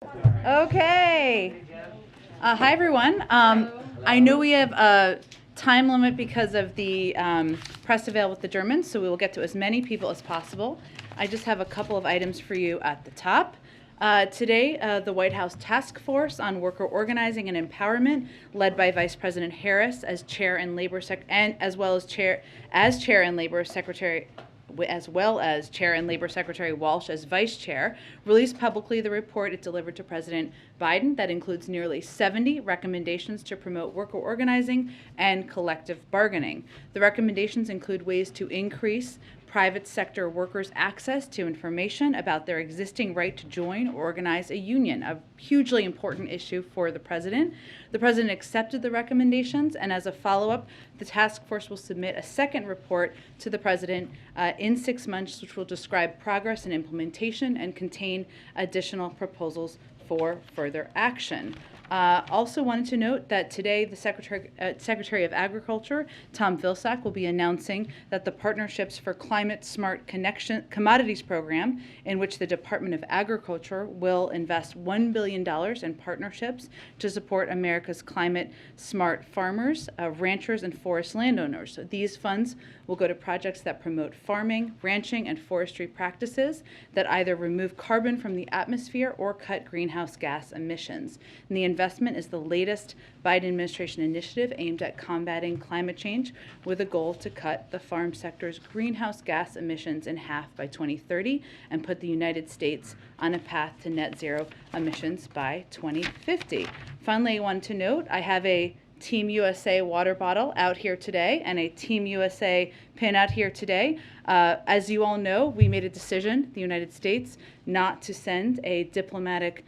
Okay. Hi, everyone. I know we have a time limit because of the press avail with the Germans, so we will get to as many people as possible. I just have a couple of items for you at the top. Today, the White House Task Force on Worker Organizing and Empowerment, led by Vice President Harris as chair and labor and as well as chair and labor secretary as well as Chair and Labor Secretary Walsh as Vice Chair, released publicly the report it delivered to President Biden that includes nearly 70 recommendations to promote worker organizing and collective bargaining. The recommendations include ways to increase private sector workers' access to information about their existing right to join or organize a union, a hugely important issue for the president. The president accepted the recommendations, and as a follow-up, the task force will submit a second report to the president in 6 months, which will describe progress and implementation and contain additional proposals for further action. Also wanted to note that today the Secretary of Agriculture, Tom Vilsack, will be announcing that the Partnerships for Climate Smart Commodities program, in which the Department of Agriculture will invest $1 billion in partnerships to support America's climate smart farmers, ranchers, and forest landowners. So these funds will go to projects that promote farming, ranching, and forestry practices that either remove carbon from the atmosphere or cut greenhouse gas emissions. And the investment is the latest Biden administration initiative aimed at combating climate change with a goal to cut the farm sector's greenhouse gas emissions in half by 2030 and put the United States on a path to net zero emissions by 2050. Finally, I wanted to note I have a Team USA water bottle out here today and a Team USA pin out here today. As you all know, we made a decision, the United States, not to send a diplomatic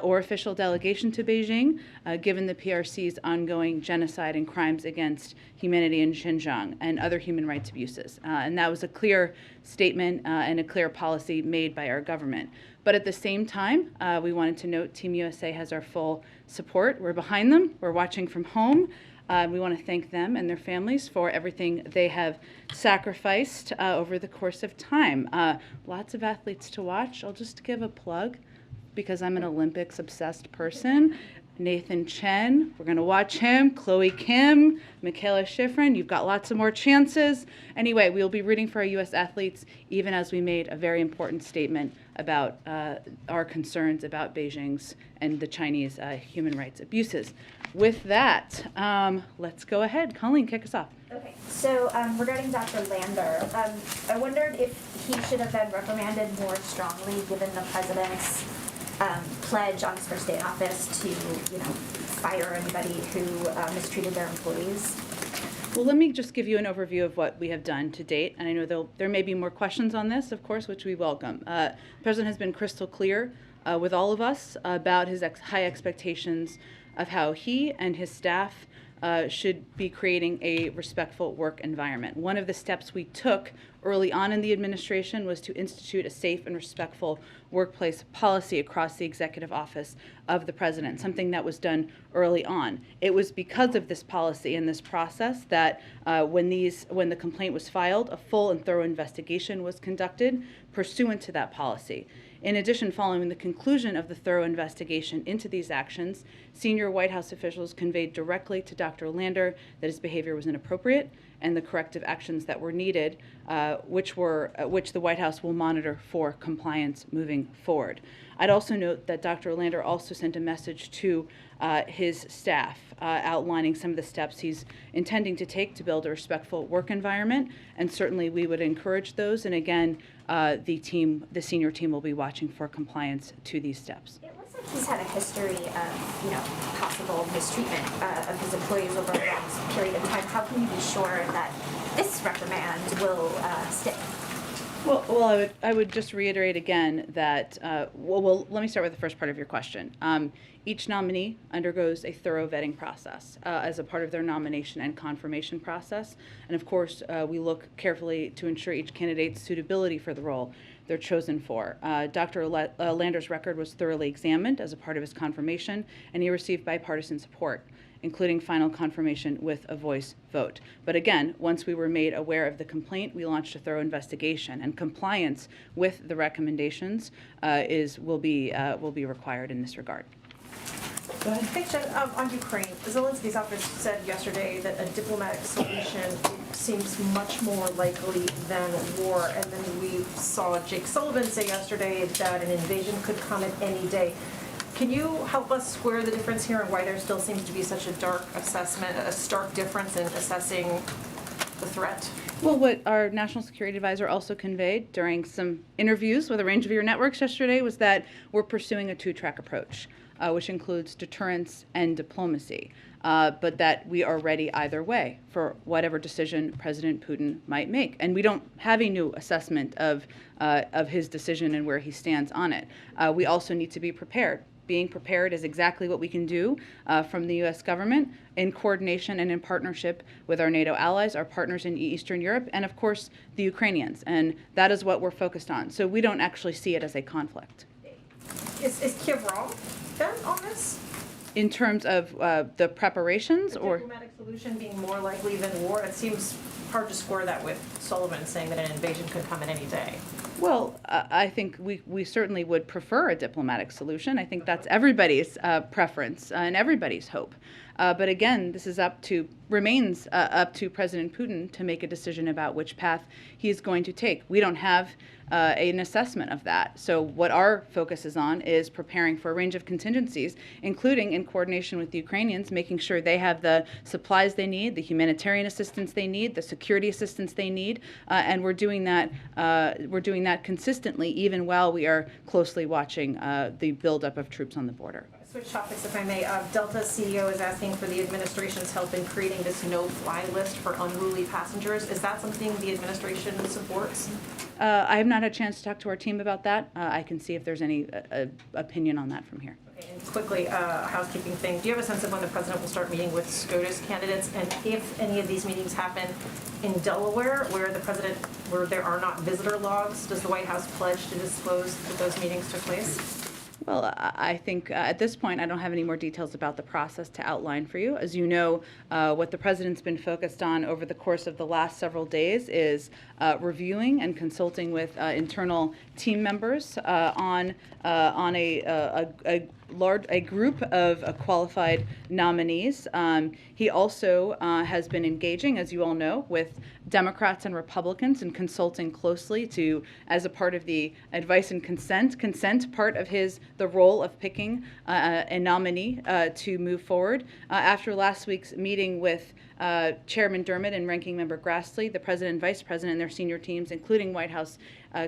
or official delegation to Beijing, given the PRC's ongoing genocide and crimes against humanity in Xinjiang and other human rights abuses. And that was a clear statement and a clear policy made by our government. But at the same time, we wanted to note Team USA has our full support. We're behind them. We're watching from home. We want to thank them and their families for everything they have sacrificed over the course of time. Lots of athletes to watch. I'll just give a plug because I'm an Olympics-obsessed person. Nathan Chen, we're going to watch him. Chloe Kim, Michaela Schifrin, you've got lots of more chances. Anyway, we'll be rooting for our U.S. athletes, even as we made a very important statement about our concerns about Beijing's and the Chinese human rights abuses. With that, let's go ahead. Colleen, kick us off. Okay, so regarding Dr. Lander, I wondered if he should have been reprimanded more strongly given the president's pledge on his first day in office to, fire anybody who mistreated their employees. Well, let me just give you an overview of what we have done to date, and I know there may be more questions on this, of course, which we welcome. The President has been crystal clear with all of us about his high expectations of how he and his staff should be creating a respectful work environment. One of the steps we took early on in the administration was to institute a safe and respectful workplace policy across the executive office of the president, something that was done early on. It was because of this policy and this process that when the complaint was filed, a full and thorough investigation was conducted pursuant to that policy. In addition, following the conclusion of the thorough investigation into these actions, senior White House officials conveyed directly to Dr. Lander that his behavior was inappropriate and the corrective actions that were needed, which the White House will monitor for compliance moving forward. I'd also note that Dr. Lander also sent a message to his staff outlining some of the steps he's intending to take to build a respectful work environment, and certainly we would encourage those. And again, the senior team will be watching for compliance to these steps. It looks like he's had a history of, possible mistreatment of his employees over a long period of time. How can you be sure that this reprimand will stick? Well, I would just reiterate again that, let me start with the first part of your question. Each nominee undergoes a thorough vetting process as a part of their nomination and confirmation process. And of course, we look carefully to ensure each candidate's suitability for the role. they're chosen for. Dr. Lander's record was thoroughly examined as a part of his confirmation, and he received bipartisan support, including final confirmation with a voice vote. But again, once we were made aware of the complaint, we launched a thorough investigation, and compliance with the recommendations will be required in this regard. Go ahead. Thanks, Jen. On Ukraine, Zelensky's office said yesterday that a diplomatic solution seems much more likely than war. And then we saw Jake Sullivan say yesterday that an invasion could come at any day. Can you help us square the difference here and why there still seems to be such a stark difference in assessing the threat? Well, what our national security advisor also conveyed during some interviews with a range of your networks yesterday was that we're pursuing a two-track approach, which includes deterrence and diplomacy, but that we are ready either way for whatever decision President Putin might make. And we don't have a new assessment of his decision and where he stands on it. We also need to be prepared. Being prepared is exactly what we can do from the U.S. government in coordination and in partnership with our NATO allies, our partners in Eastern Europe, and of course the Ukrainians. And that is what we're focused on. So we don't actually see it as a conflict. Is Kiev wrong then on this? In terms of the preparations, The or diplomatic solution being more likely than war? It seems hard to square that with Sullivan saying that an invasion could come at any day. well, I think we certainly would prefer a diplomatic solution. I think that's everybody's preference and everybody's hope. But again, this remains up to President Putin to make a decision about which path he is going to take. We don't have an assessment of that. So what our focus is on is preparing for a range of contingencies, including in coordination with the Ukrainians, making sure they have the supplies they need, the humanitarian assistance they need, the security assistance they need, and we're doing that consistently, even while we are closely watching the buildup of troops on the border. Switch topics, if I may. Delta's CEO is asking for the administration's help in creating this no-fly list for unruly passengers. Is that something the administration supports? I have not had a chance to talk to our team about that. I can see if there's any opinion on that from here. Okay, and quickly, a housekeeping thing. Do you have a sense of when the president will start meeting with SCOTUS candidates? And if any of these meetings happen in Delaware, where there are not visitor logs, does the White House pledge to disclose that those meetings took place? Well, I think at this point, I don't have any more details about the process to outline for you. As you know, what the president's been focused on over the course of the last several days is reviewing and consulting with internal team members on a group of qualified nominees. He also has been engaging, as you all know, with Democrats and Republicans and consulting closely as a part of the advice and consent part of the role of picking a nominee to move forward. After last week's meeting with Chairman Dermott and Ranking Member Grassley, the President and Vice President and their senior teams, including White House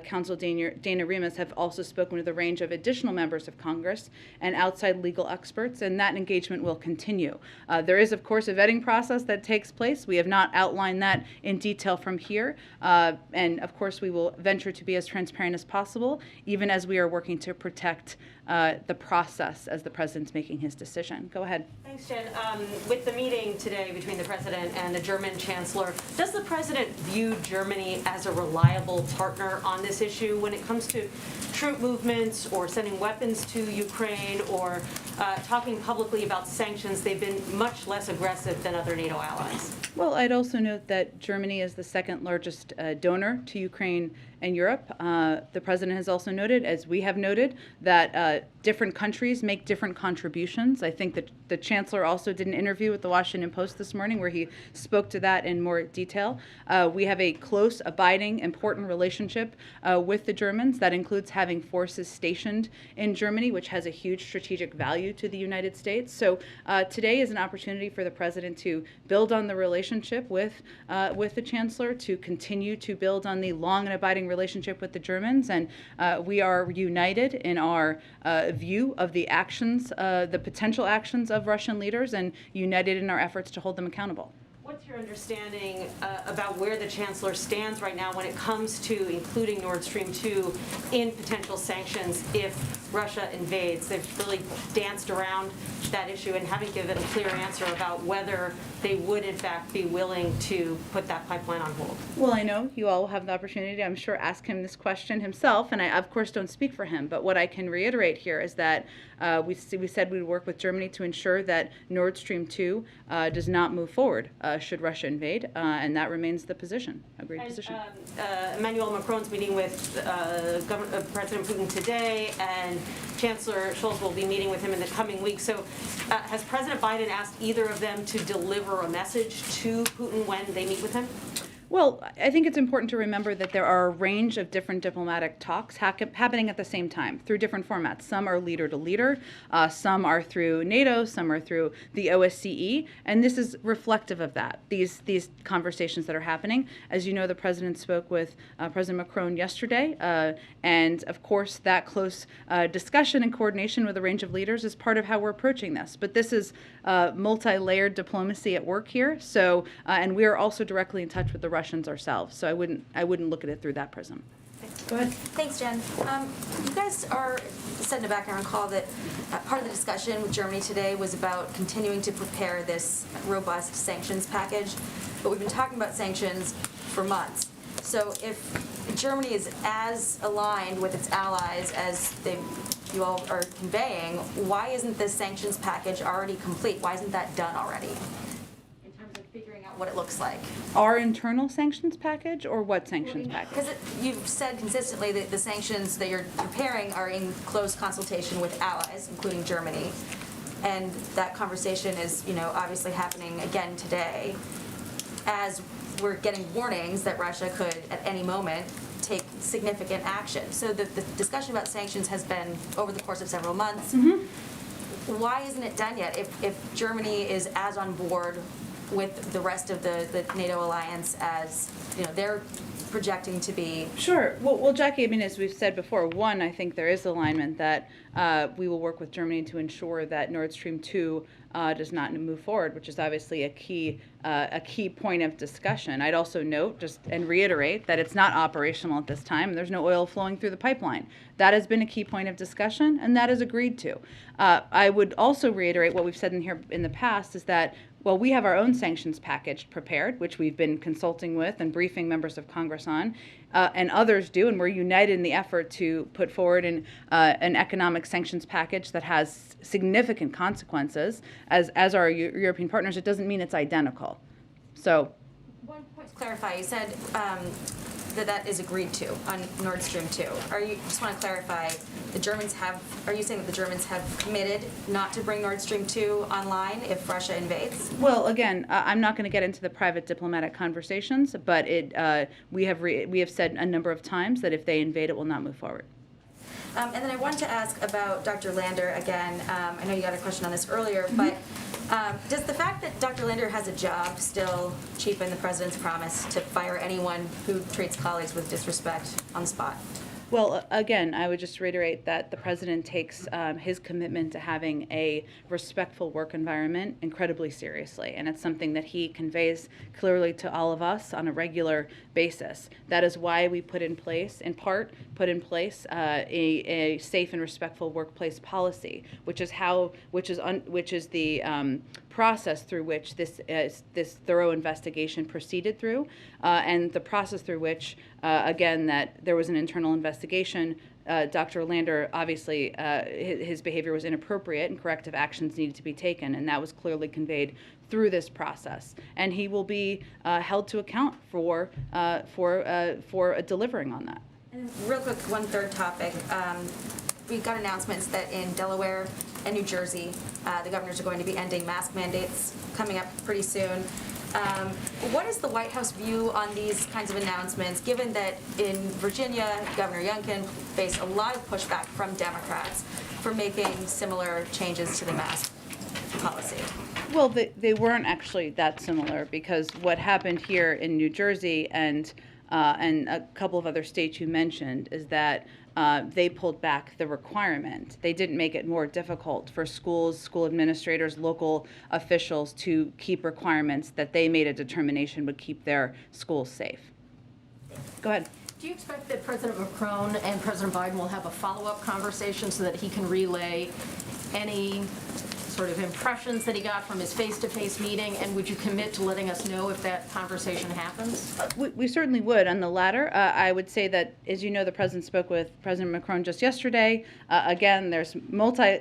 Counsel Dana Remus, have also spoken with a range of additional members of Congress and outside legal experts, and that engagement will continue. There is, of course, a vetting process that takes place. We have not outlined that in detail from here, and of course, we will venture to be as transparent as possible, even as we are working to protect the process as the president's making his decision. Go ahead. Thanks, Jen. With the meeting today between the president and the German chancellor, does the president view Germany as a reliable partner on this issue when it comes to troop movements or sending weapons to Ukraine or talking publicly about sanctions? They've been much less aggressive than other NATO allies. Well, I'd also note that Germany is the second largest donor to Ukraine and Europe. The president has also noted, as we have noted, that different countries make different contributions. I think that the chancellor also did an interview with the Washington Post this morning where he spoke to that in more detail. We have a close, abiding, important relationship with the Germans. That includes having forces stationed in Germany, which has a huge strategic value to the United States. So today is an opportunity for the president to build on the relationship with the chancellor, to continue to build on the long and abiding relationship with the Germans, and we are united in our view of the actions, the potential actions of Russian leaders, and united in our efforts to hold them accountable. What what's your understanding about where the chancellor stands right now when it comes to including Nord Stream 2 in potential sanctions if Russia invades? They've really danced around that issue and haven't given a clear answer about whether they would in fact be willing to put that pipeline on hold. Well, I know you all will have the opportunity, I'm sure, ask him this question himself, and I, of course, don't speak for him. But what I can reiterate here is that we said we would work with Germany to ensure that Nord Stream 2 does not move forward should Russia invade, and that remains the position, agreed position. Emmanuel Macron's meeting with President Putin today, and Chancellor Scholz will be meeting with him in the coming weeks. So has President Biden asked either of them to deliver a message to Putin when they meet with him? Well, I think it's important to remember that there are a range of different diplomatic talks happening at the same time through different formats. Some are leader to leader, some are through NATO, some are through the OSCE, and this is reflective of that, these conversations that are happening. As you know, the president spoke with President Macron yesterday, and of course that close discussion and coordination with a range of leaders is part of how we're approaching this. But this is multi-layered diplomacy at work here, so, and we are also directly in touch with the Russians ourselves, so I wouldn't look at it through that prism. Go ahead. Thanks, Jen. You guys said in the background call that part of the discussion with Germany today was about continuing to prepare this robust sanctions package, but we've been talking about sanctions for months. So if Germany is as aligned with its allies as you all are conveying, why isn't this sanctions package already complete? Why isn't that done already? In terms of figuring out what it looks like. Our internal sanctions package, or what sanctions package? Because you've said consistently that the sanctions that you're preparing are in close consultation with allies, including Germany. And that conversation is, obviously happening again today as we're getting warnings that Russia could, at any moment, take significant action. So the discussion about sanctions has been over the course of several months. Mm-hmm. Why isn't it done yet? If Germany is as on board with the rest of the NATO alliance as they're projecting to be. Sure. Well, Jackie, I mean, as we've said before, one, I think there is alignment that we will work with Germany to ensure that Nord Stream 2 does not move forward, which is obviously a key point of discussion. I'd also note and reiterate that it's not operational at this time. There's no oil flowing through the pipeline. That has been a key point of discussion, and that is agreed to. I would also reiterate what we've said in here in the past is that well, we have our own sanctions package prepared, which we've been consulting with and briefing members of Congress on, and others do, and we're united in the effort to put forward an economic sanctions package that has significant consequences. As our European partners, it doesn't mean it's identical. So, one point to clarify, you said that is agreed to on Nord Stream 2. Just want to clarify, are you saying that the Germans have committed not to bring Nord Stream 2 online if Russia invades? Well, again, I'm not going to get into the private diplomatic conversations, but we have said a number of times that if they invade, it will not move forward. And then I wanted to ask about Dr. Lander again. I know you got a question on this earlier, but does the fact that Dr. Lander has a job still cheapen the president's promise to fire anyone who treats colleagues with disrespect on the spot? Well, again, I would just reiterate that the president takes his commitment to having a respectful work environment incredibly seriously, and it's something that he conveys clearly to all of us on a regular basis. That is why we put in place a safe and respectful workplace policy, which is the process through which this thorough investigation proceeded through, and the process through which, again, that there was an internal investigation. Dr. Lander, obviously, his behavior was inappropriate and corrective actions needed to be taken, and that was clearly conveyed through this process. And he will be held to account for delivering on that. And real quick, one third topic. We got announcements that in Delaware and New Jersey, the governors are going to be ending mask mandates coming up pretty soon. What is the White House view on these kinds of announcements, given that in Virginia, Governor Youngkin faced a lot of pushback from Democrats for making similar changes to the mask policy? Well, they weren't actually that similar, because what happened here in New Jersey and a couple of other states you mentioned is that they pulled back the requirement. They didn't make it more difficult for schools, school administrators, local officials to keep requirements that they made a determination would keep their schools safe. Go ahead. Do you expect that President Macron and President Biden will have a follow-up conversation so that he can relay any sort of impressions that he got from his face-to-face meeting? And would you commit to letting us know if that conversation happens? We certainly would. On the latter, I would say that, as you know, the president spoke with President Macron just yesterday. Again, there's multi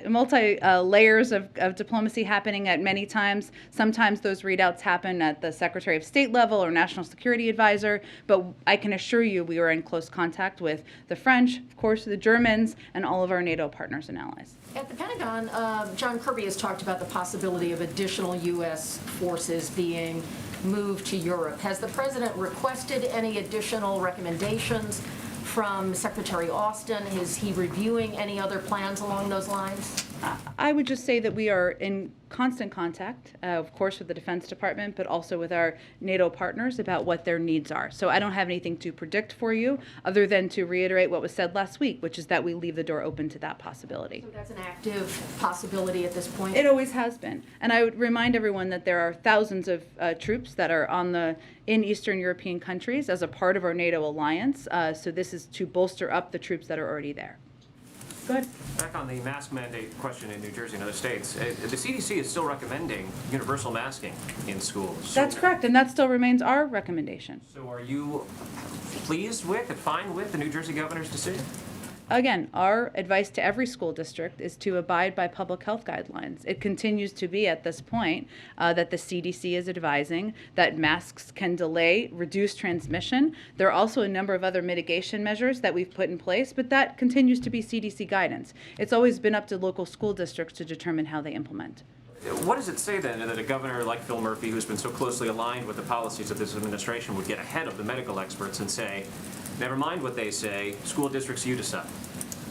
layers of diplomacy happening at many times. Sometimes those readouts happen at the Secretary of State level or National Security Advisor. But I can assure you we are in close contact with the French, of course, the Germans, and all of our NATO partners and allies. At the Pentagon, John Kirby has talked about the possibility of additional U.S. forces being moved to Europe. Has the president requested any additional recommendations from Secretary Austin? Is he reviewing any other plans along those lines? I would just say that we are in constant contact, of course, with the Defense Department, but also with our NATO partners about what their needs are. So I don't have anything to predict for you other than to reiterate what was said last week, which is that we leave the door open to that possibility. So that's an active possibility at this point? It always has been. And I would remind everyone that there are thousands of troops that are in Eastern European countries as a part of our NATO alliance. So this is to bolster up the troops that are already there. Go ahead. Back on the mask mandate question in New Jersey and other states, the CDC is still recommending universal masking in schools. That's correct, and that still remains our recommendation. So are you pleased with and fine with the New Jersey governor's decision? Again, our advice to every school district is to abide by public health guidelines. It continues to be at this point that the CDC is advising that masks can delay, reduce transmission. There are also a number of other mitigation measures that we've put in place, but that continues to be CDC guidance. It's always been up to local school districts to determine how they implement. What does it say then that a governor like Phil Murphy, who's been so closely aligned with the policies of this administration, would get ahead of the medical experts and say, never mind what they say, school districts, you decide?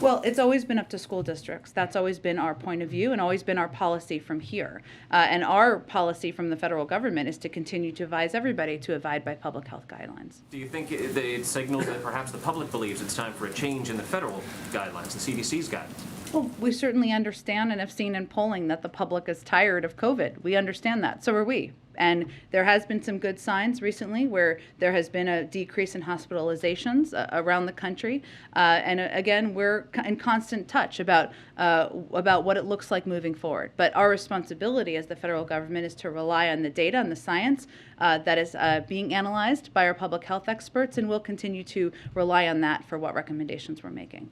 Well, it's always been up to school districts. That's always been our point of view and always been our policy from here. And our policy from the federal government is to continue to advise everybody to abide by public health guidelines. Do you think it signals that perhaps the public believes it's time for a change in the federal guidelines, the CDC's guidance? Well, we certainly understand and have seen in polling that the public is tired of COVID. We understand that. So are we. And there has been some good signs recently where there has been a decrease in hospitalizations around the country. And again, we're in constant touch about what it looks like moving forward. But our responsibility as the federal government is to rely on the data and the science that is being analyzed by our public health experts, and we'll continue to rely on that for what recommendations we're making.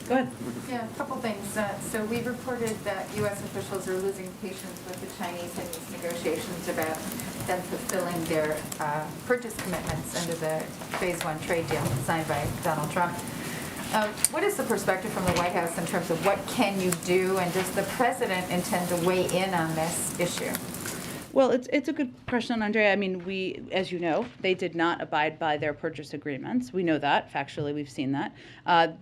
Go ahead. Yeah, a couple things. So we reported that U.S. officials are losing patience with the Chinese in these negotiations about them fulfilling their purchase commitments under the Phase 1 trade deal signed by Donald Trump. What is the perspective from the White House in terms of what can you do, and does the president intend to weigh in on this issue? Well, it's a good question, Andrea. I mean, as you know, they did not abide by their purchase agreements. We know that. Factually, we've seen that.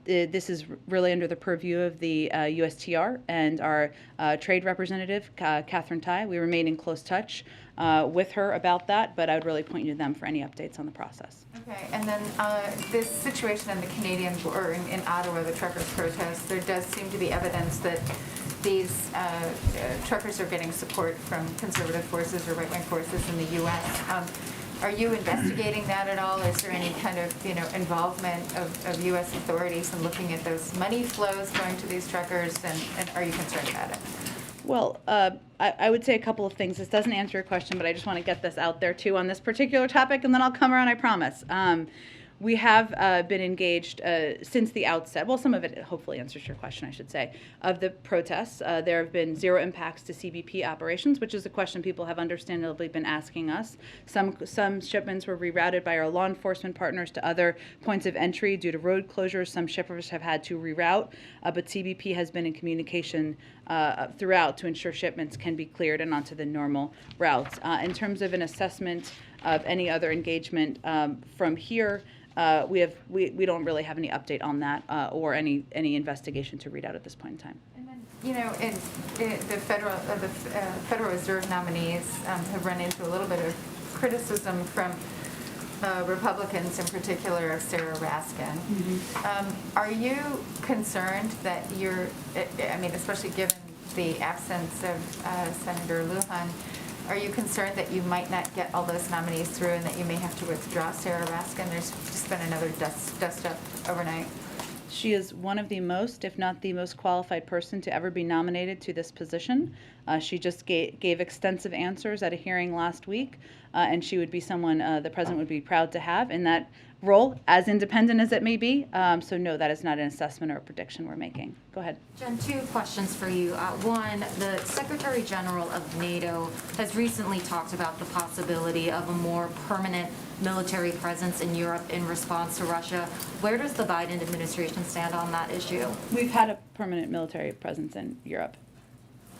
This is really under the purview of the USTR and our trade representative, Catherine Tai. We remain in close touch with her about that, but I would really point you to them for any updates on the process. Okay, and then this situation in the Canadian, or in Ottawa, the truckers' protest, there does seem to be evidence that these truckers are getting support from conservative forces or right-wing forces in the U.S. Are you investigating that at all? Is there any kind of involvement of U.S. authorities in looking at those money flows going to these truckers, and are you concerned about it? Well, I would say a couple of things. This doesn't answer your question, but I just want to get this out there too on this particular topic, and then I'll come around, I promise. We have been engaged since the outset. Well, some of it hopefully answers your question, I should say, of the protests. There have been zero impacts to CBP operations, which is a question people have understandably been asking us. Some shipments were rerouted by our law enforcement partners to other points of entry due to road closures. Some shippers have had to reroute, but CBP has been in communication throughout to ensure shipments can be cleared and onto the normal routes. In terms of an assessment of any other engagement from here, we don't really have any update on that or any investigation to read out at this point in time. And then, the Federal Reserve nominees have run into a little bit of criticism from Republicans, in particular Sarah Raskin. Are you concerned that especially given the absence of Senator Lujan, are you concerned that you might not get all those nominees through and that you may have to withdraw Sarah Raskin? There's just been another dust up overnight. She is one of the most, if not the most qualified person to ever be nominated to this position. She just gave extensive answers at a hearing last week, and she would be someone the president would be proud to have in that role, as independent as it may be. So no, that is not an assessment or a prediction we're making. Go ahead. Jen, 2 questions for you. One, the Secretary General of NATO has recently talked about the possibility of a more permanent military presence in Europe in response to Russia. Where does the Biden administration stand on that issue? We've had a permanent military presence in Europe.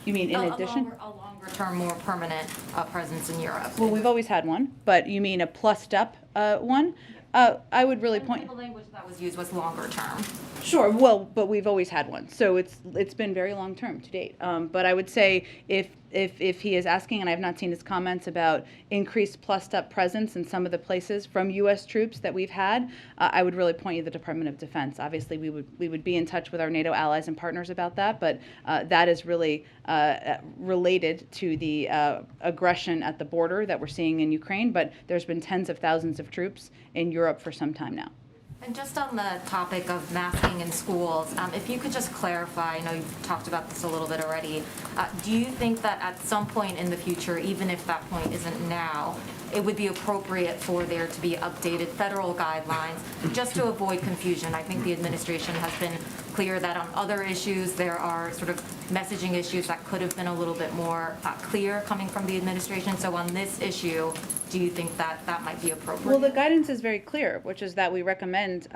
You mean in addition? A longer term, more permanent presence in Europe. Well, we've always had one, but you mean a plussed up one? I would really point. The language that was used was longer term. Sure. Well, but we've always had one, so it's been very long term to date. But I would say if he is asking, and I have not seen his comments about increased plussed up presence in some of the places from U.S. troops that we've had, I would really point you to the Department of Defense. Obviously, we would be in touch with our NATO allies and partners about that, but that is really related to the aggression at the border that we're seeing in Ukraine. But there's been tens of thousands of troops in Europe for some time now. And just on the topic of masking in schools, if you could just clarify, I know you've talked about this a little bit already, do you think that at some point in the future, even if that point isn't now, it would be appropriate for there to be updated federal guidelines just to avoid confusion? I think the administration has been clear that on other issues there are sort of messaging issues that could have been a little bit more clear coming from the administration. So on this issue, do you think that that might be appropriate? Well, the guidance is very clear, which is that we recommend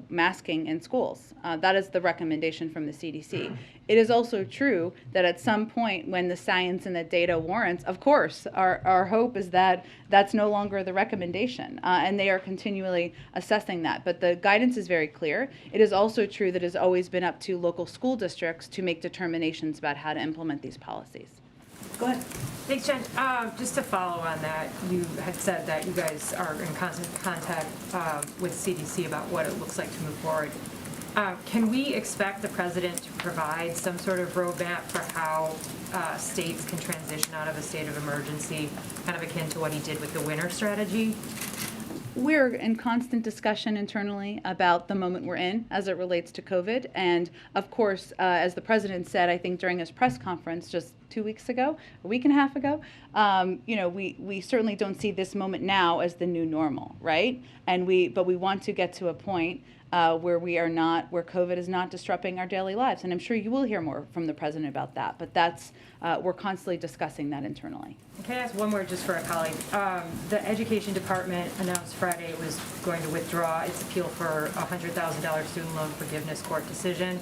masking in schools. That is the recommendation from the CDC. It is also true that at some point when the science and the data warrants, of course, our hope is that that's no longer the recommendation, and they are continually assessing that. But the guidance is very clear. It is also true that it has always been up to local school districts to make determinations about how to implement these policies. Go ahead. Thanks, Jen. Just to follow on that, you had said that you guys are in constant contact with CDC about what it looks like to move forward. Can we expect the president to provide some sort of roadmap for how states can transition out of a state of emergency, kind of akin to what he did with the winter strategy? We're in constant discussion internally about the moment we're in as it relates to COVID. And of course, as the president said, I think during his press conference just 2 weeks ago, a week and a half ago, we certainly don't see this moment now as the new normal, right? But we want to get to a point where COVID is not disrupting our daily lives. And I'm sure you will hear more from the president about that. But we're constantly discussing that internally. Can I ask one more just for a colleague? The Education Department announced Friday it was going to withdraw its appeal for a $100,000 student loan forgiveness court decision.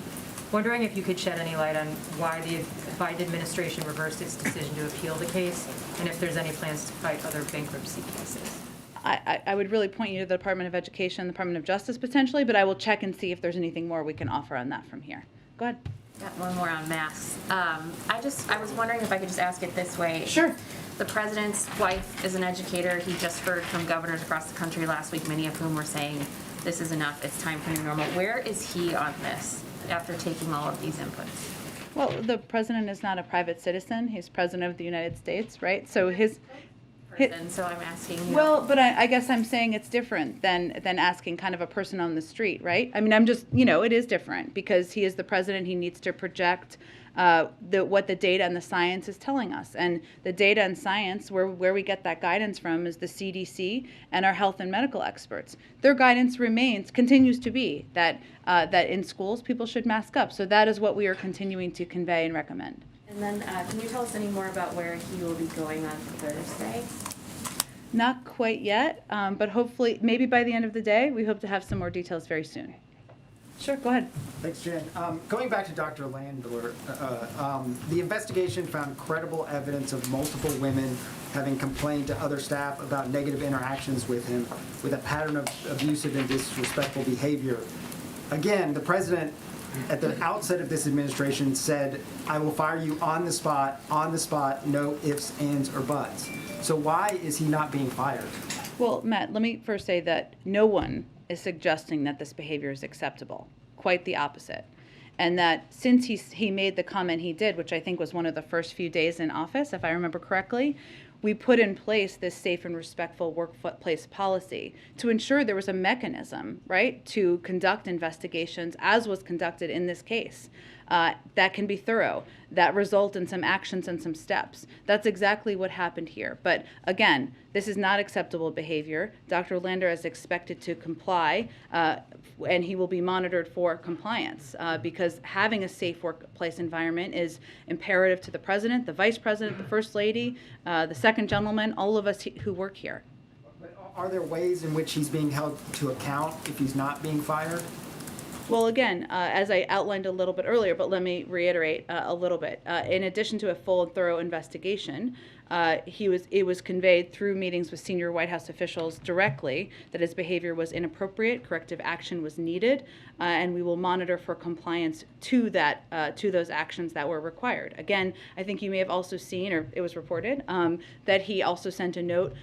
Wondering if you could shed any light on why the Biden administration reversed its decision to appeal the case, and if there's any plans to fight other bankruptcy cases. I would really point you to the Department of Education, the Department of Justice potentially, but I will check and see if there's anything more we can offer on that from here. Go ahead. Got one more on masks. I was wondering if I could just ask it this way. Sure. The president's wife is an educator. He just heard from governors across the country last week, many of whom were saying, this is enough, it's time for new normal. Where is he on this after taking all of these inputs? Well, the president is not a private citizen. He's president of the United States, right? So So I'm asking you. Well, but I guess I'm saying it's different than asking kind of a person on the street, right? I mean, I'm just, it is different because he is the president. He needs to project what the data and the science is telling us. And the data and science, where we get that guidance from is the CDC and our health and medical experts. Their guidance continues to be that in schools, people should mask up. So that is what we are continuing to convey and recommend. And then can you tell us any more about where he will be going on Thursday? Not quite yet, but hopefully, maybe by the end of the day, we hope to have some more details very soon. Sure, go ahead. Thanks, Jen. Going back to Dr. Landler, the investigation found credible evidence of multiple women having complained to other staff about negative interactions with him, with a pattern of abusive and disrespectful behavior. Again, the president, at the outset of this administration, said, I will fire you on the spot, no ifs, ands, or buts. So why is he not being fired? Well, Matt, let me first say that no one is suggesting that this behavior is acceptable. Quite the opposite. And that since he made the comment he did, which I think was one of the first few days in office, if I remember correctly, we put in place this safe and respectful workplace policy to ensure there was a mechanism, right, to conduct investigations as was conducted in this case. That can be thorough, that result in some actions and some steps. That's exactly what happened here. But again, this is not acceptable behavior. Dr. Lander is expected to comply, and he will be monitored for compliance because having a safe workplace environment is imperative to the president, the vice president, the first lady, the second gentleman, all of us who work here. But are there ways in which he's being held to account if he's not being fired? Well, again, as I outlined a little bit earlier, but let me reiterate a little bit. In addition to a full and thorough investigation, it was conveyed through meetings with senior White House officials directly that his behavior was inappropriate, corrective action was needed, and we will monitor for compliance to those actions that were required. Again, I think you may have also seen, or it was reported, that he also sent a note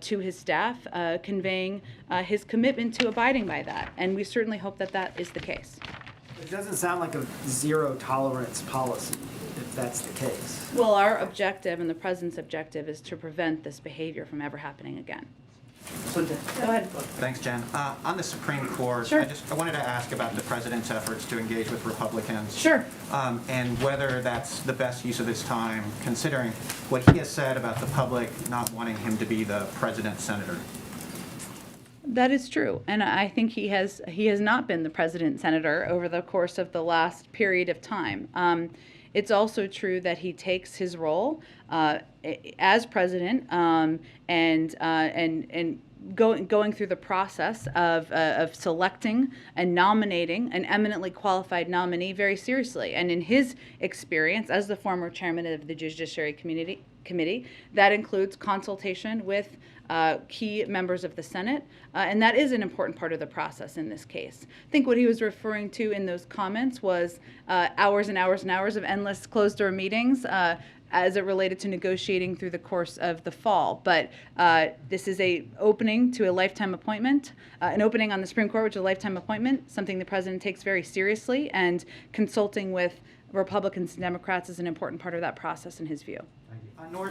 to his staff conveying his commitment to abiding by that, and we certainly hope that that is the case. It doesn't sound like a zero tolerance policy, if that's the case. Well, our objective and the president's objective is to prevent this behavior from ever happening again. Go ahead. Thanks, Jen. On the Supreme Court, Sure. I wanted to ask about the president's efforts to engage with Republicans. Sure. And whether that's the best use of his time, considering what he has said about the public not wanting him to be the president's senator. That is true, and I think he has not been the president senator over the course of the last period of time. It's also true that he takes his role as president and going through the process of selecting and nominating an eminently qualified nominee very seriously. And in his experience as the former chairman of the Judiciary Committee, that includes consultation with key members of the Senate, and that is an important part of the process in this case. I think what he was referring to in those comments was hours and hours and hours of endless closed-door meetings as it related to negotiating through the course of the fall. But this is an opening to a lifetime appointment, an opening on the Supreme Court, which is a lifetime appointment, something the president takes very seriously, and consulting with Republicans and Democrats is an important part of that process in his view.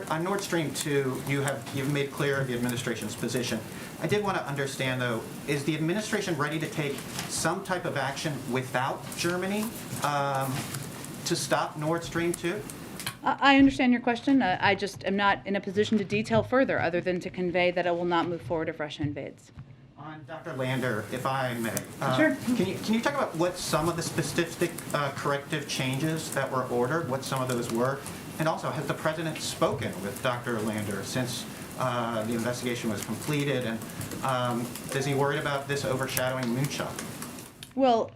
On Nord Stream 2, you've made clear the administration's position. I did want to understand, though, is the administration ready to take some type of action without Germany to stop Nord Stream 2? I understand your question. I just am not in a position to detail further other than to convey that it will not move forward if Russia invades. On Dr. Lander, if I may. Sure. Can you talk about what some of the specific corrective changes that were ordered, what some of those were? And also, has the president spoken with Dr. Lander since the investigation was completed? And is he worried about this overshadowing Moonshot? Well,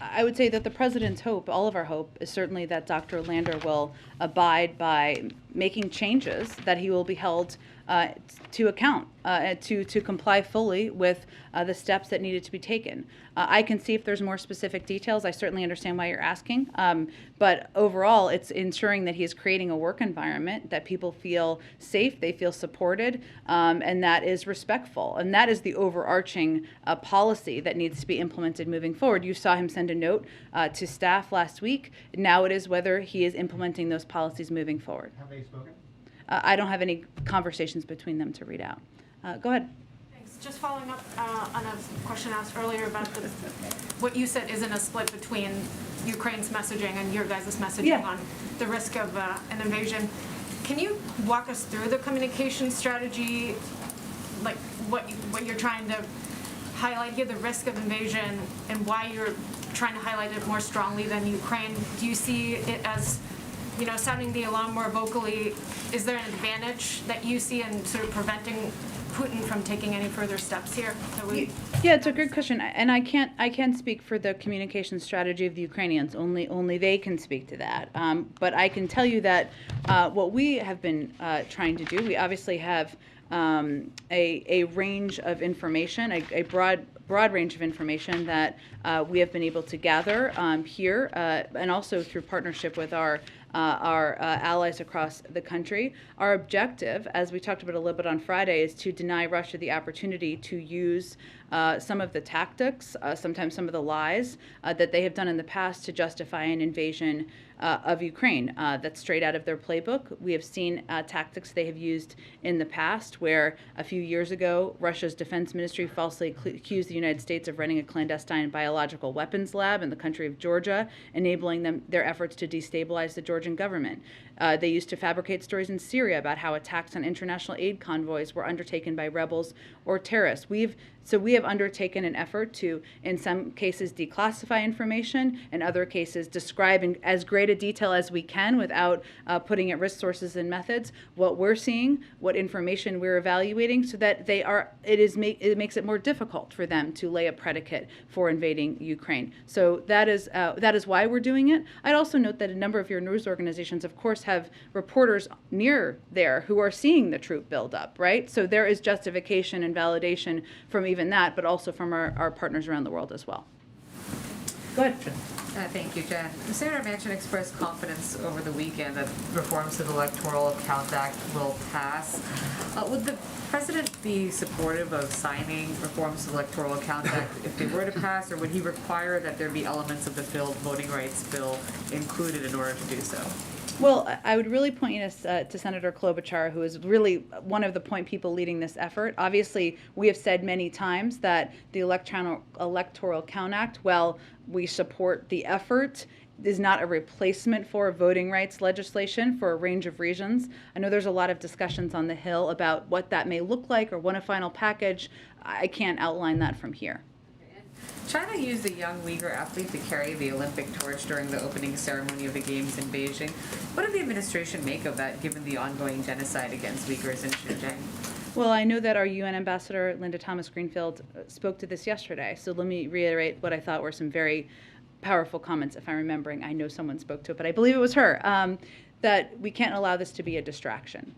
I would say that the president's hope, all of our hope, is certainly that Dr. Lander will abide by making changes, that he will be held to account, to comply fully with the steps that needed to be taken. I can see if there's more specific details. I certainly understand why you're asking. But overall, it's ensuring that he is creating a work environment that people feel safe, they feel supported, and that is respectful. And that is the overarching policy that needs to be implemented moving forward. You saw him send a note to staff last week. Now it is whether he is implementing those policies moving forward. Have they spoken? I don't have any conversations between them to read out. Go ahead. Thanks. Just following up on a question asked earlier about what you said isn't a split between Ukraine's messaging and your guys' messaging on the risk of an invasion. Can you walk us through the communication strategy, like what you're trying to highlight here, the risk of invasion, and why you're trying to highlight it more strongly than Ukraine? Do you see it as, sounding the alarm more vocally? Is there an advantage that you see in sort of preventing Putin from taking any further steps here? Yeah, it's a good question, and I can't speak for the communication strategy of the Ukrainians. Only they can speak to that. But I can tell you that what we have been trying to do, we obviously have a range of information, a broad range of information that we have been able to gather here, and also through partnership with our our allies across the country. Our objective, as we talked about a little bit on Friday, is to deny Russia the opportunity to use some of the tactics, sometimes some of the lies that they have done in the past to justify an invasion of Ukraine. That's straight out of their playbook. We have seen tactics they have used in the past, where a few years ago, Russia's defense ministry falsely accused the United States of running a clandestine biological weapons lab in the country of Georgia, enabling their efforts to destabilize the Georgian government. They used to fabricate stories in Syria about how attacks on international aid convoys were undertaken by rebels or terrorists. We have undertaken an effort to, in some cases, declassify information, in other cases, describe in as great a detail as we can without putting at risk sources and methods what we're seeing, what information we're evaluating, so that it makes it more difficult for them to lay a predicate for invading Ukraine. So that is why we're doing it. I'd also note that a number of your news organizations, of course, have reporters near there who are seeing the troop buildup, right? So there is justification and validation from even that, but also from our partners around the world as well. Go ahead. Thank you, Jen. Senator Manchin expressed confidence over the weekend that reforms to the Electoral Count Act will pass. Would the president be supportive of signing reforms to the Electoral Count Act if they were to pass, or would he require that there be elements of the failed voting rights bill included in order to do so? Well, I would really point you to Senator Klobuchar, who is really one of the point people leading this effort. Obviously, we have said many times that the Electoral Count Act, while we support the effort, is not a replacement for voting rights legislation for a range of reasons. I know there's a lot of discussions on the Hill about what that may look like or what a final package. I can't outline that from here. China used a young Uyghur athlete to carry the Olympic torch during the opening ceremony of the Games in Beijing. What did the administration make of that, given the ongoing genocide against Uyghurs in Xinjiang? Well, I know that our UN ambassador, Linda Thomas-Greenfield, spoke to this yesterday. So let me reiterate what I thought were some very powerful comments, if I'm remembering. I know someone spoke to it, but I believe it was her, that we can't allow this to be a distraction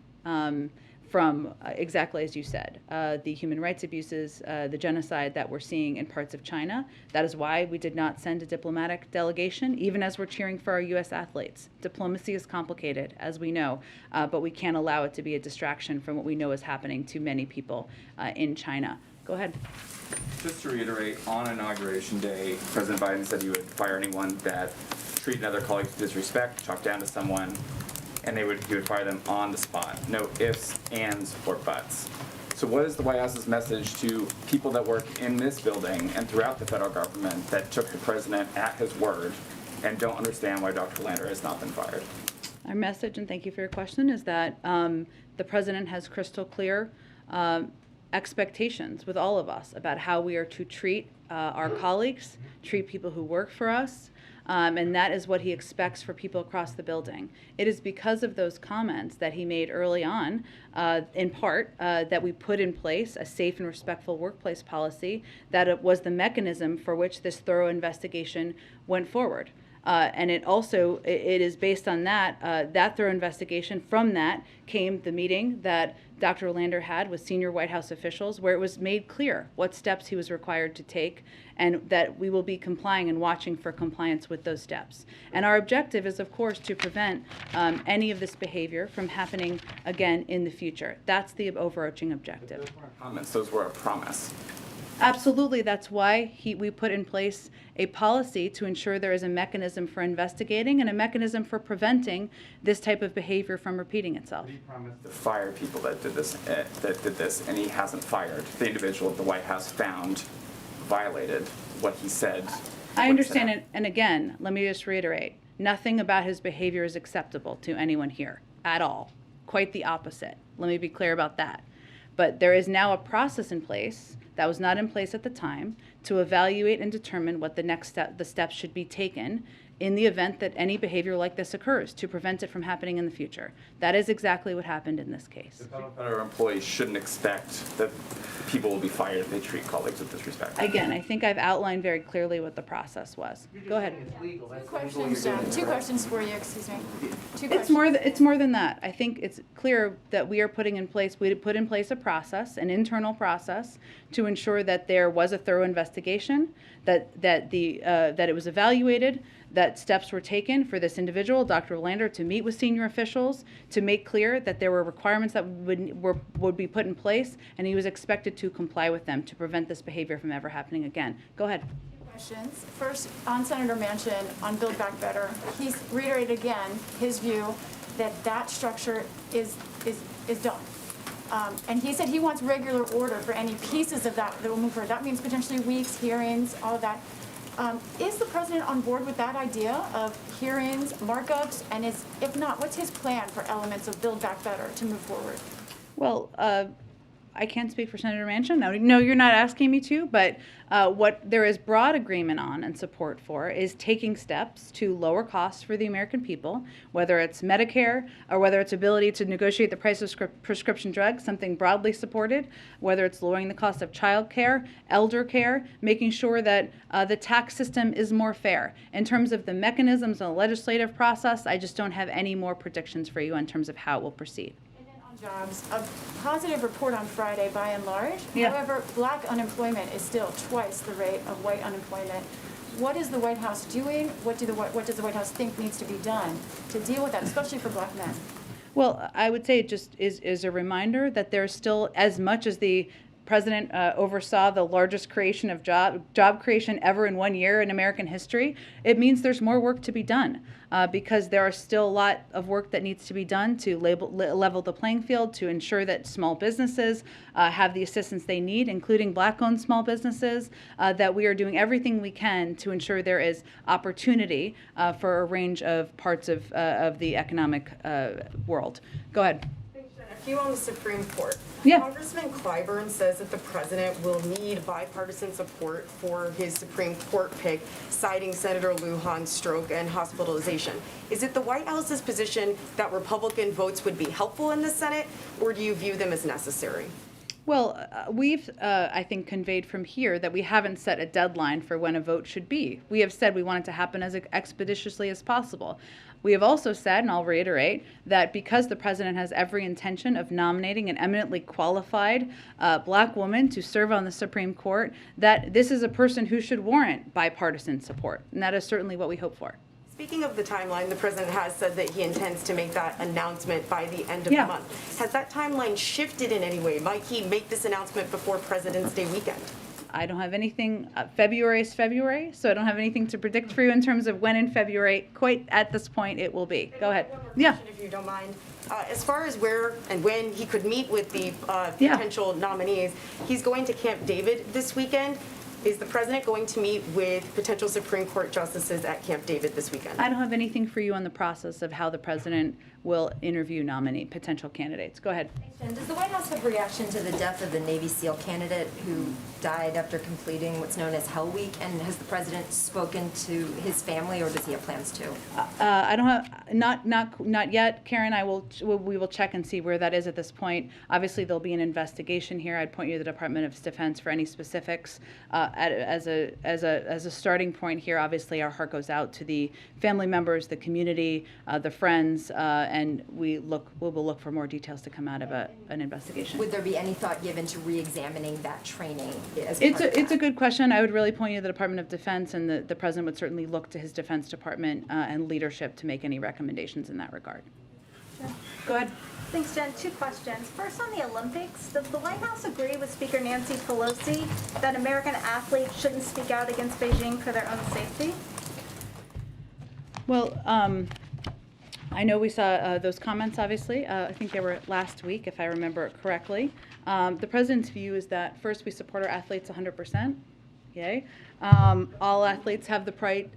from exactly as you said, the human rights abuses, the genocide that we're seeing in parts of China. That is why we did not send a diplomatic delegation, even as we're cheering for our U.S. athletes. Diplomacy is complicated, as we know, but we can't allow it to be a distraction from what we know is happening to many people in China. Go ahead. Just to reiterate, on Inauguration Day, President Biden said he would fire anyone that treated other colleagues with disrespect, talked down to someone, and he would fire them on the spot. No ifs, ands, or buts. So what is the White House's message to people that work in this building and throughout the federal government that took the president at his word and don't understand why Dr. Lander has not been fired? Our message, and thank you for your question, is that the president has crystal clear expectations with all of us about how we are to treat our colleagues, treat people who work for us, and that is what he expects for people across the building. It is because of those comments that he made early on, in part, that we put in place a safe and respectful workplace policy, that it was the mechanism for which this thorough investigation went forward. And it is based on that thorough investigation. From that came the meeting that Dr. Lander had with senior White House officials, where it was made clear what steps he was required to take, and that we will be complying and watching for compliance with those steps. And our objective is, of course, to prevent any of this behavior from happening again in the future. That's the overarching objective. Those weren't comments, those were a promise. Absolutely, that's why we put in place a policy to ensure there is a mechanism for investigating and a mechanism for preventing this type of behavior from repeating itself. He promised to fire people that did this, and he hasn't fired. The individual the White House found violated what he said. I understand it, and again, let me just reiterate, nothing about his behavior is acceptable to anyone here at all. Quite the opposite. Let me be clear about that. But there is now a process in place that was not in place at the time to evaluate and determine what the steps should be taken in the event that any behavior like this occurs to prevent it from happening in the future. That is exactly what happened in this case. The federal employees shouldn't expect that people will be fired if they treat colleagues with disrespect. Again, I think I've outlined very clearly what the process was. Go ahead. Two questions for you, excuse me. It's more than that. I think it's clear that we put in place a process, an internal process, to ensure that there was a thorough investigation, that it was evaluated, that steps were taken for this individual, Dr. Lander, to meet with senior officials, to make clear that there were requirements that would be put in place, and he was expected to comply with them to prevent this behavior from ever happening again. Go ahead. Questions. First, on Senator Manchin, on Build Back Better, he's reiterated again his view that that structure is done. And he said he wants regular order for any pieces of that will move forward. That means potentially weeks, hearings, all of that. Is the president on board with that idea of hearings, markups, and if not, what's his plan for elements of Build Back Better to move forward? Well, I can't speak for Senator Manchin. No, you're not asking me to, but what there is broad agreement on and support for is taking steps to lower costs for the American people, whether it's Medicare or whether it's ability to negotiate the price of prescription drugs, something broadly supported, whether it's lowering the cost of child care, elder care, making sure that the tax system is more fair. In terms of the mechanisms and the legislative process, I just don't have any more predictions for you in terms of how it will proceed. Jobs, a positive report on Friday by and large. Yeah. However, black unemployment is still twice the rate of white unemployment. What is the White House doing? What does the White House think needs to be done to deal with that, especially for black men? Well, I would say it just is a reminder that there's still, as much as the president oversaw the largest creation of job creation ever in 1 year in American history, it means there's more work to be done because there are still a lot of work that needs to be done to level the playing field, to ensure that small businesses have the assistance they need, including black-owned small businesses, that we are doing everything we can to ensure there is opportunity for a range of parts of the economic world. Go ahead. A few on the Supreme Court. Yeah. Congressman Clyburn says that the president will need bipartisan support for his Supreme Court pick, citing Senator Lujan's stroke and hospitalization. Is it the White House's position that Republican votes would be helpful in the Senate, or do you view them as necessary? Well, we've, I think, conveyed from here that we haven't set a deadline for when a vote should be. We have said we want it to happen as expeditiously as possible. We have also said, and I'll reiterate, that because the president has every intention of nominating an eminently qualified black woman to serve on the Supreme Court, that this is a person who should warrant bipartisan support. And that is certainly what we hope for. Speaking of the timeline, the president has said that he intends to make that announcement by the end of the month. Has that timeline shifted in any way? Might he make this announcement before President's Day weekend? I don't have anything. February is February, so I don't have anything to predict for you in terms of when in February, quite at this point, it will be. Go ahead. Yeah. If you don't mind. As far as where and when he could meet with the potential nominees, he's going to Camp David this weekend. Is the president going to meet with potential Supreme Court justices at Camp David this weekend? I don't have anything for you on the process of how the president will interview potential candidates. Go ahead. Does the White House have reaction to the death of the Navy SEAL candidate who died after completing what's known as Hell Week? And has the president spoken to his family, or does he have plans to? I don't have, not yet, Karen. We will check and see where that is at this point. Obviously, there'll be an investigation here. I'd point you to the Department of Defense for any specifics. As a starting point here, obviously, our heart goes out to the family members, the community, the friends, and we will look for more details to come out of an investigation. Would there be any thought given to re-examining that training as It's a good question. I would really point you to the Department of Defense, and the president would certainly look to his Defense Department and leadership to make any recommendations in that regard. Go ahead. Thanks, Jen. 2 questions. First, on the Olympics, does the White House agree with Speaker Nancy Pelosi that American athletes shouldn't speak out against Beijing for their own safety? Well, I know we saw those comments, obviously. I think they were last week, if I remember it correctly. The president's view is that, first, we support our athletes 100%. Yay. All athletes have the right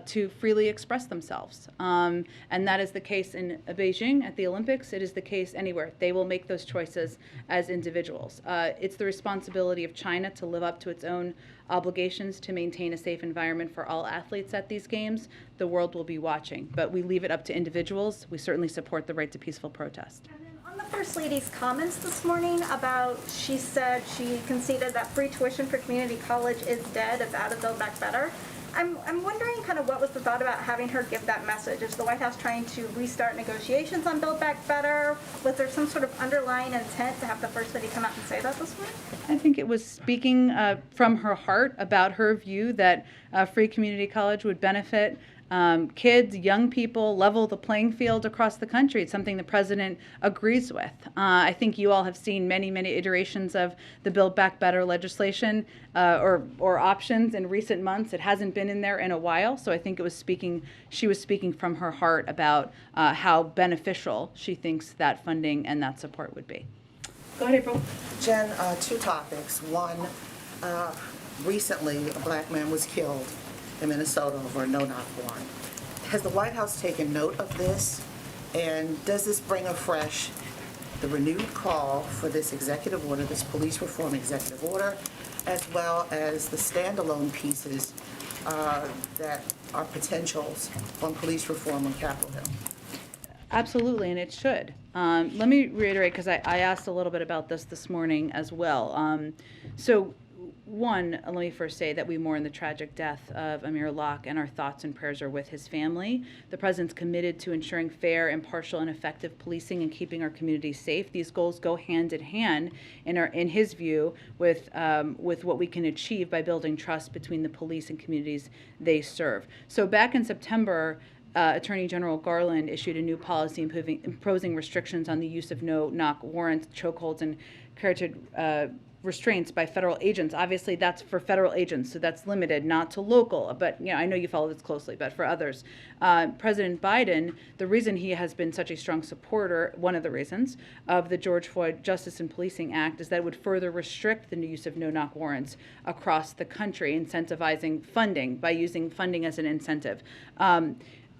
to freely express themselves. And that is the case in Beijing at the Olympics. It is the case anywhere. They will make those choices as individuals. It's the responsibility of China to live up to its own obligations to maintain a safe environment for all athletes at these games. The world will be watching, but we leave it up to individuals. We certainly support the right to peaceful protest. On the First Lady's comments this morning about, she said she conceded that free tuition for community college is dead, it's out of Build Back Better. I'm wondering kind of what was the thought about having her give that message? Is the White House trying to restart negotiations on Build Back Better? Was there some sort of underlying intent to have the First Lady come out and say that this morning? I think it was speaking from her heart about her view that free community college would benefit kids, young people, level the playing field across the country. It's something the president agrees with. I think you all have seen many, many iterations of the Build Back Better legislation or options in recent months. It hasn't been in there in a while, so I think she was speaking from her heart about how beneficial she thinks that funding and that support would be. Go ahead, April. Jen, two topics. One, recently a black man was killed in Minnesota over a no-knock warrant. Has the White House taken note of this? And does this bring afresh the renewed call for this executive order, this police reform executive order, as well as the standalone pieces that are potentials on police reform on Capitol Hill? Absolutely, and it should. Let me reiterate, because I asked a little bit about this morning as well. So, one, let me first say that we mourn the tragic death of Amir Locke, and our thoughts and prayers are with his family. The President's committed to ensuring fair, impartial, and effective policing and keeping our communities safe. These goals go hand in hand, in his view, with what we can achieve by building trust between the police and communities they serve. So back in September, Attorney General Garland issued a new policy imposing restrictions on the use of no-knock warrants, chokeholds, and carotid restraints by federal agents. Obviously, that's for federal agents, so that's limited, not to local. But I know you follow this closely, but for others. President Biden, the reason he has been such a strong supporter, one of the reasons, of the George Floyd Justice and Policing Act is that it would further restrict the use of no-knock warrants across the country, incentivizing funding by using funding as an incentive.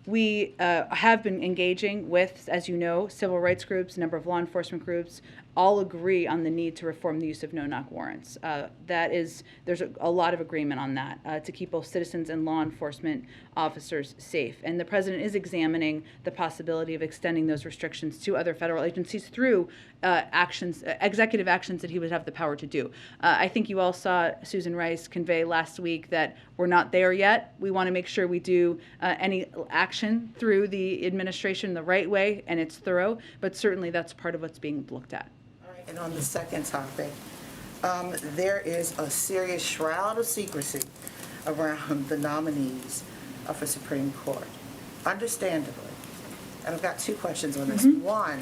We have been engaging with, as you know, civil rights groups, a number of law enforcement groups, all agree on the need to reform the use of no-knock warrants. There's a lot of agreement on that to keep both citizens and law enforcement officers safe. And the President is examining the possibility of extending those restrictions to other federal agencies through executive actions that he would have the power to do. I think you all saw Susan Rice convey last week that we're not there yet. We want to make sure we do any action through the administration the right way and it's thorough, but certainly that's part of what's being looked at. And on the second topic, there is a serious shroud of secrecy around the nominees for Supreme Court, understandably. And I've got two questions on this. One,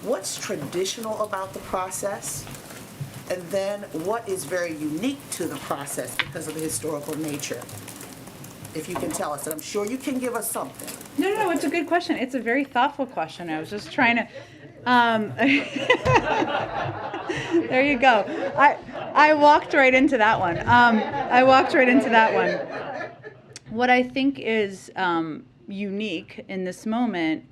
what's traditional about the process? And then what is very unique to the process because of the historical nature? If you can tell us, and I'm sure you can give us something. No, it's a good question. It's a very thoughtful question. I was just trying to there you go. I walked right into that one. What I think is unique in this moment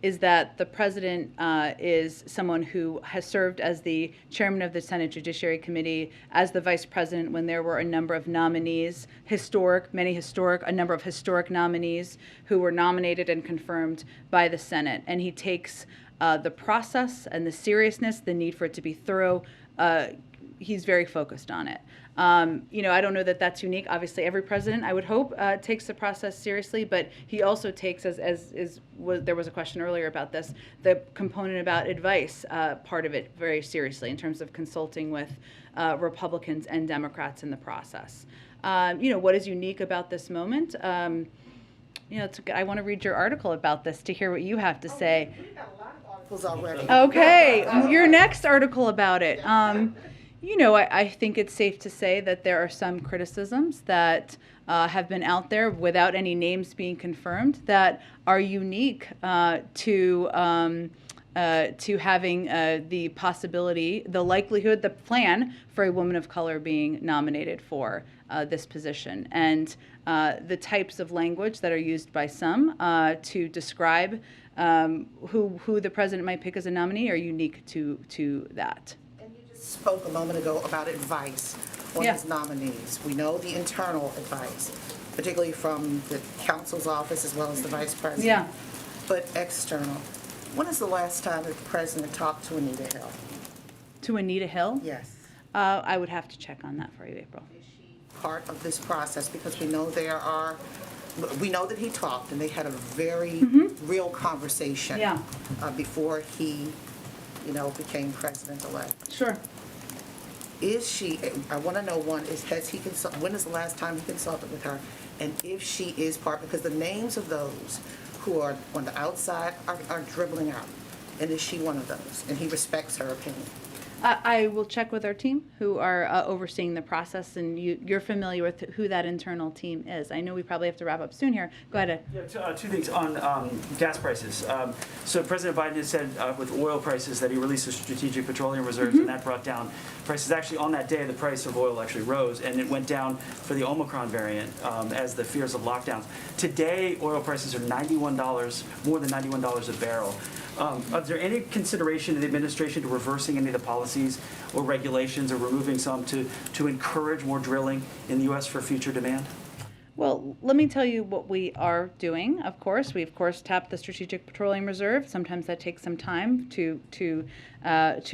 is that the President is someone who has served as the chairman of the Senate Judiciary Committee, as the vice president when there were a number of nominees, a number of historic nominees who were nominated and confirmed by the Senate. And he takes the process and the seriousness, the need for it to be thorough, he's very focused on it. I don't know that that's unique. Obviously, every president, I would hope, takes the process seriously, but he also takes, there was a question earlier about this, the component about advice, part of it very seriously in terms of consulting with Republicans and Democrats in the process. What is unique about this moment? I want to read your article about this to hear what you have to say. Already. Okay, your next article about it. I think it's safe to say that there are some criticisms that have been out there without any names being confirmed that are unique to having the possibility, the likelihood, the plan for a woman of color being nominated for this position. And the types of language that are used by some to describe who the president might pick as a nominee are unique to that. And you just spoke a moment ago about advice on his nominees. We know the internal advice, particularly from the counsel's office as well as the vice president. Yeah. But external. When is the last time that the president talked to Anita Hill? To Anita Hill? Yes. I would have to check on that for you, April. Is she part of this process? Because we know we know that he talked and they had a very real conversation before he, became president-elect. Sure. Is she, I want to know, when is the last time he consulted with her? And if she is part, because the names of those who are on the outside are dribbling out. And is she one of those? And he respects her opinion. I will check with our team who are overseeing the process, and you're familiar with who that internal team is. I know we probably have to wrap up soon here. Go ahead. Yeah, two things on gas prices. So President Biden has said with oil prices that he released the strategic petroleum reserves, and that brought down prices. Actually, on that day, the price of oil actually rose, and it went down for the Omicron variant as the fears of lockdowns. Today, oil prices are $91, more than $91 a barrel. Is there any consideration in the administration to reversing any of the policies or regulations or removing some to encourage more drilling in the U.S. for future demand? Well, let me tell you what we are doing. Of course, we tap the Strategic Petroleum Reserve. Sometimes that takes some time to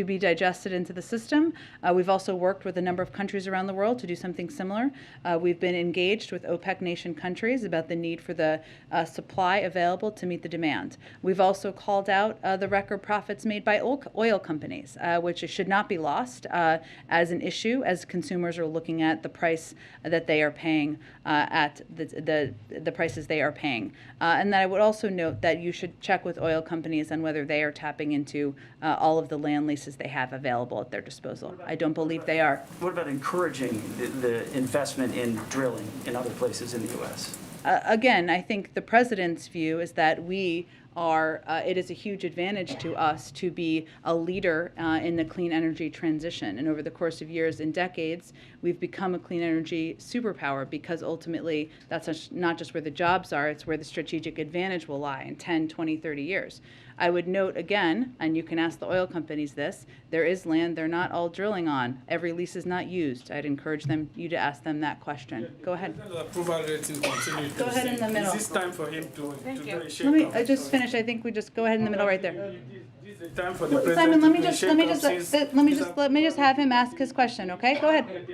be digested into the system. We've also worked with a number of countries around the world to do something similar. We've been engaged with OPEC nation countries about the need for the supply available to meet the demand. We've also called out the record profits made by oil companies, which should not be lost as an issue as consumers are looking at the price that they are paying at the prices they are paying. And then I would also note that you should check with oil companies on whether they are tapping into all of the land leases they have available at their disposal. I don't believe they are. What about encouraging the investment in drilling in other places in the U.S.? Again, I think the president's view is that it is a huge advantage to us to be a leader in the clean energy transition. And over the course of years and decades, we've become a clean energy superpower because ultimately that's not just where the jobs are, it's where the strategic advantage will lie in 10, 20, 30 years. I would note again, and you can ask the oil companies this, there is land they're not all drilling on. Every lease is not used. I'd encourage you to ask them that question. Go ahead. Approval rating continues. Go ahead in the middle. Is this time for him to do a shake? Let me just finish. I think we just go ahead in the middle right there. This is the time for the president Simon, to do a shake-up let me just have him ask his question, okay? Go ahead.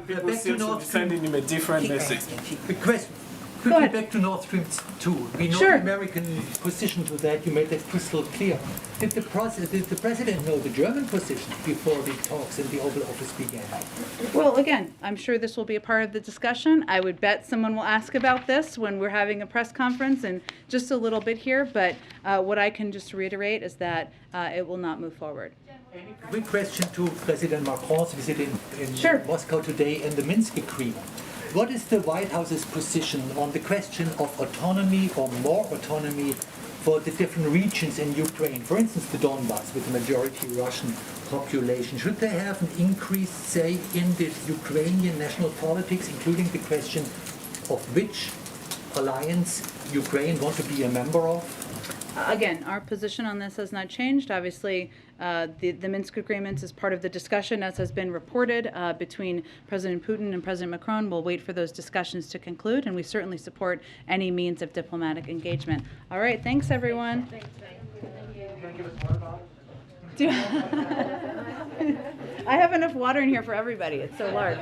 People seem to be sending him a different message. The question, quickly back to Nord Stream 2. We know the American position to that. You made that crystal clear. Did the president know the German position before the talks in the Oval Office began? Well, again, I'm sure this will be a part of the discussion. I would bet someone will ask about this when we're having a press conference in just a little bit here, but what I can just reiterate is that it will not move forward. Quick question to President Macron's visit in Moscow today and the Minsk agreement. What is the White House's position on the question of autonomy or more autonomy for the different regions in Ukraine? For instance, the Donbass with the majority Russian population. Should they have an increased say in the Ukrainian national politics, including the question of which alliance Ukraine wants to be a member of? Again, our position on this has not changed. Obviously, the Minsk agreements is part of the discussion, as has been reported, between President Putin and President Macron. We'll wait for those discussions to conclude, and we certainly support any means of diplomatic engagement. All right, thanks, everyone. I have enough water in here for everybody. It's so large.